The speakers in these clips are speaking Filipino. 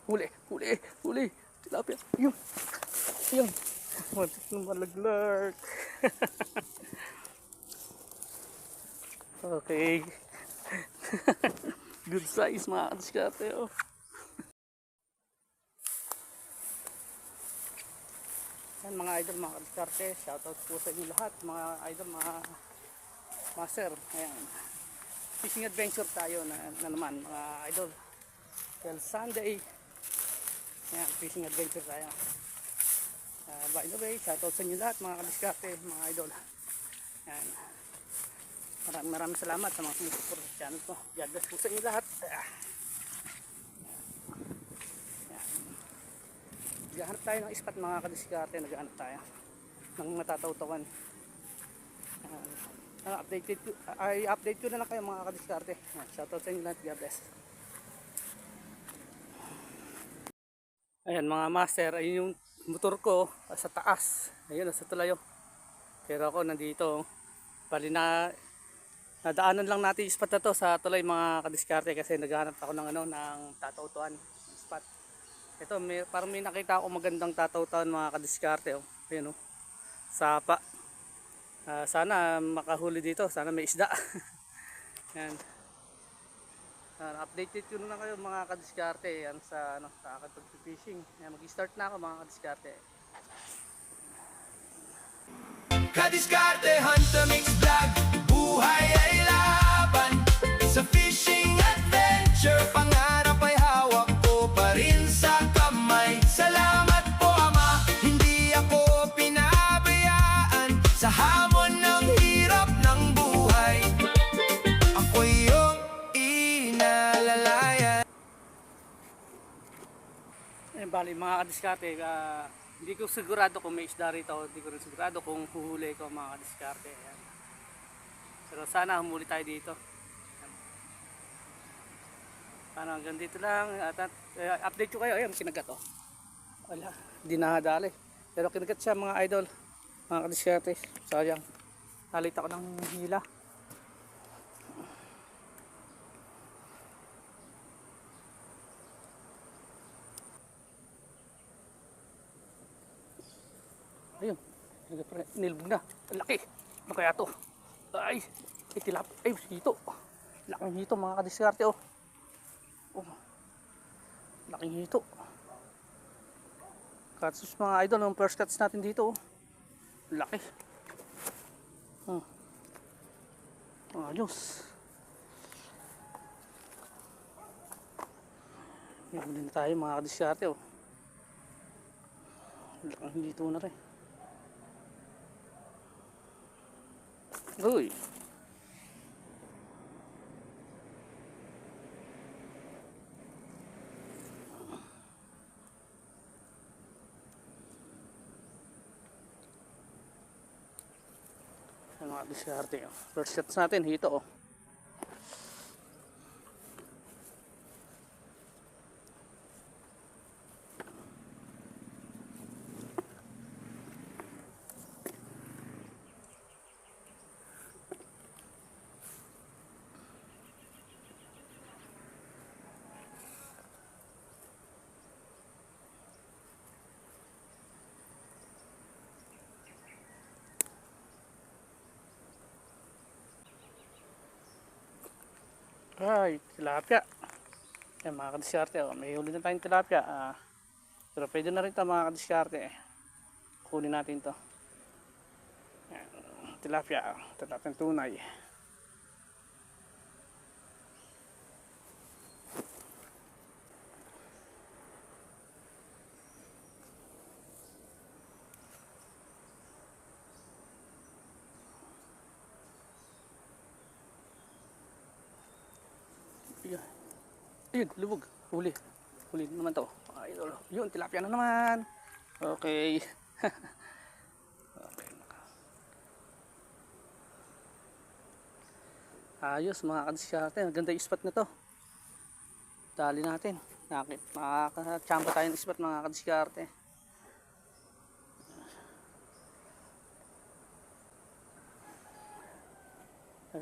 Huli, huli, huli. Tilapia. Yun. Yun. Muntik na malaglag. Okay. Good size mga kadiskarte oh. Yan mga idol, mga kadiskarte. Shoutout po sa inyo lahat mga idol, mga master. Ayan. Fishing adventure tayo na naman mga idol. Well, Sunday. Ayan, fishing adventure tayo. By the way, shoutout sa inyo lahat mga kadiskarte, mga idol. Ayan. Maraming salamat sa mga sumusupport sa channel ko. God bless po sa inyo lahat. Naghahanap tayo ng spot mga kadiskarte. Naghahanap tayo ng matatawtawan. I-update ko na lang kayo mga kadiskarte. Shoutout sa inyo lahat. God bless. Ayan mga master, ayun yung motor ko sa taas. Ayun, sa tulayo. Pero ako nandito. Bali na nadaanan lang natin yung spot na to sa tulay mga kadiskarte kasi naghahanap ako ng ng tatautuan spot. Ito, parang may nakita ako magandang tatautuan mga kadiskarte. Oh. Ayun, oh. Sapa. Sana makahuli dito. Sana may isda. Yan. Updated ko na kayo mga kadiskarte. Yan sa pag-fishing. Mag-start na ako mga kadiskarte. Kadiskarte Hunter Mix Vlog. Buhay ay laban. Sa fishing adventure, pangarap ay hawak ko pa rin sa kamay. Salamat po Ama, hindi ako pinabayaan sa hamon ng hirap ng buhay. Ako yung inalalayan. Bali mga kadiskarte, hindi ko sigurado kung may isda rito, hindi ko rin sigurado kung huhuli ko mga kadiskarte. Ayan. Pero sana humuli tayo dito. Ayan. Sana hanggang dito lang at update ko kayo. Ayan, kinagat oh. Wala, hindi nakadali. Pero kinagat siya mga idol, mga kadiskarte. Sayang, nalit ako ng hila. Ayun, nilbog na. Laki. Ano kaya to? Ay, itilap. Ay, hito. Laking hito mga kadiskarte oh. Oh. Laking hito. Catsus mga idol, ang first cuts natin dito oh. Laki. Ayos. Huli na tayo mga kadiskarte oh. Laking hito na rin. Uy. Ano nga diskarte oh. First shots natin hito oh. Ay, tilapia. Yan mga kadiskarte oh. May huli na tayong tilapia pero pwede na rin ito mga kadiskarte kunin natin to. Yan, tilapia. Ito natin tunay. Ayun, lubog. Huli. Huli naman to. Ay, yun, tilapia na naman. Okay. Okay. Ayos mga kadiskarte. Ang ganda yung spot na to. Dali natin. Makakachamba tayo ng spot mga kadiskarte.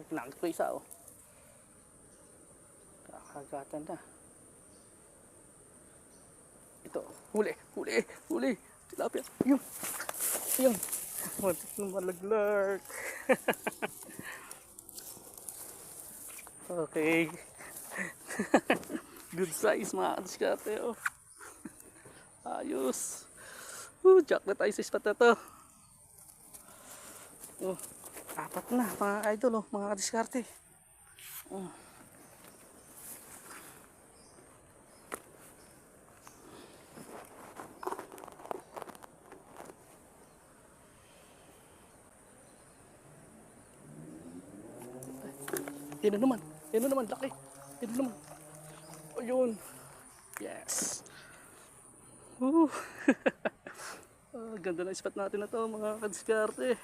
Nakakit ko isa oh. Kakagatan na. Huli, huli, huli. Tilapia. Ayun. Ayun. Muntik na malaglag. Okay. Good size mga kadiskarte. Oh. Ayos. Jack na tayo sa spot na to. Oh. Apat na mga idol, oh, mga kadiskarte. Oh. Yan na naman, laki. Yan na naman. Ayun. Yes. Ganda na spot natin na to mga kadiskarte.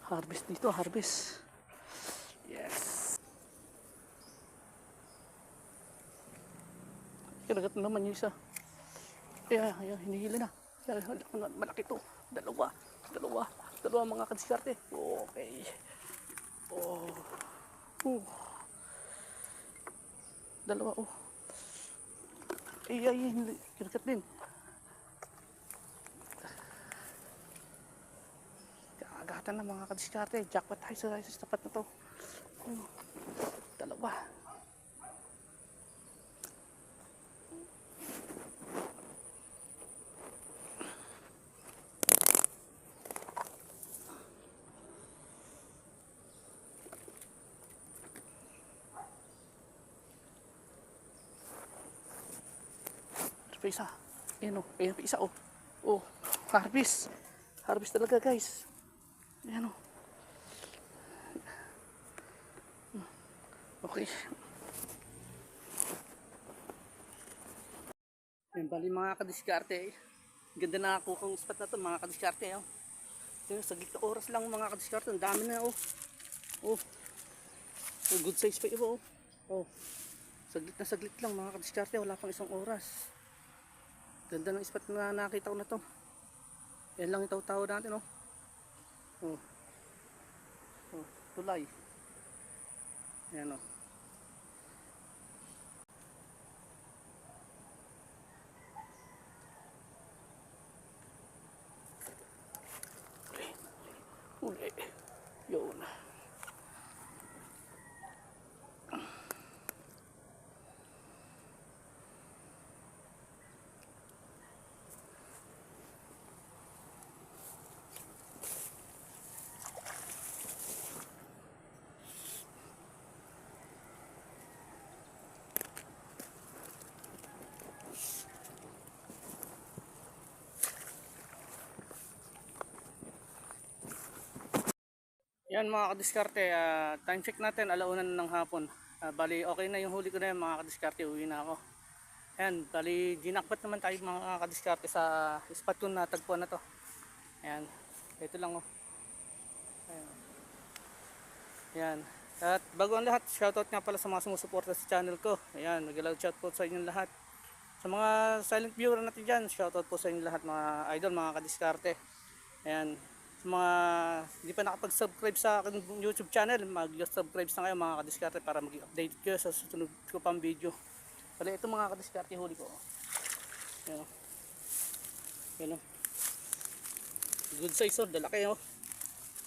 Harvest dito, harvest. Yes. Kinagat na naman yung isa. Ayan, hinihila na. Malaki to. Dalawa mga kadiskarte. Okay. Oh. Dalawa, oh. Ay, kinagat din. Kakagatan na mga kadiskarte. Jackpot tayo sa tapat na to. Dalawa. Pa isa. Ayan o. Ayan pa isa o. Oh. Harvest. Harvest talaga guys. Ayan o. Okay. Ayan bali mga kadiskarte. Ganda na ako kung spot na to mga kadiskarte. Oh. Ayan, saglit na oras lang mga kadiskarte. Ang dami na o. Oh. Good size pa iba o. Oh. Saglit lang mga kadiskarte. Wala pang isang oras. Ganda ng spot na nakita ko na to. Yan lang yung tao natin, oh. Oh. Oh, tulay. Yan, oh. Uli. Yun. Yan mga kadiskarte, time check natin, 1:00 ng hapon. Bali okay na yung huli ko na yan mga kadiskarte, uwi na ako. Ayan, bali ginakpat naman tayo mga kadiskarte sa spot ko na tagpuan na to. Ayan, ito lang oh. Ayan. Ayan. At bago ang lahat, shoutout nga pala sa mga sumusuporta sa channel ko. Ayan, nag-loud shout po sa inyong lahat. Sa mga silent viewer natin dyan, shoutout po sa inyong lahat mga idol, mga kadiskarte. Ayan. Sa mga hindi pa nakapag-subscribe sa aking YouTube channel, mag-subscribe na kayo mga kadiskarte para mag-update kayo sa susunod ko pang video. Kaya ito mga kadiskarte huli ko. Ayan. Ayan. Good size oh, dalaki oh.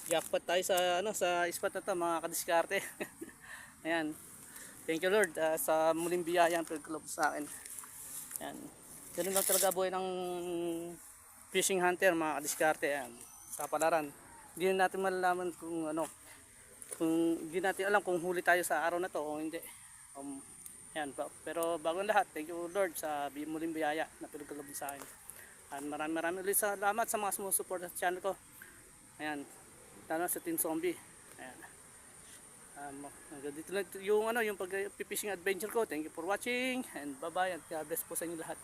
Jackpot tayo sa sa spot na to mga kadiskarte. Ayan. Thank you Lord sa muling biyayang pagkulob sa akin. Ayan. Ganun lang talaga buhay ng fishing hunter mga kadiskarte. Ayan. Sa palaran. Hindi natin malalaman kung kung hindi natin alam kung huli tayo sa araw na to o hindi. Yan, pero bago ang lahat, thank you Lord sa muling biyaya na pinagkaloob sa akin. And maraming ulit salamat sa mga sumusuporta sa channel ko. Ayan, lalo sa Team Zombie. Ayan. Dito lang yung yung pag-fishing adventure ko. Thank you for watching and bye-bye and God bless po sa inyo lahat.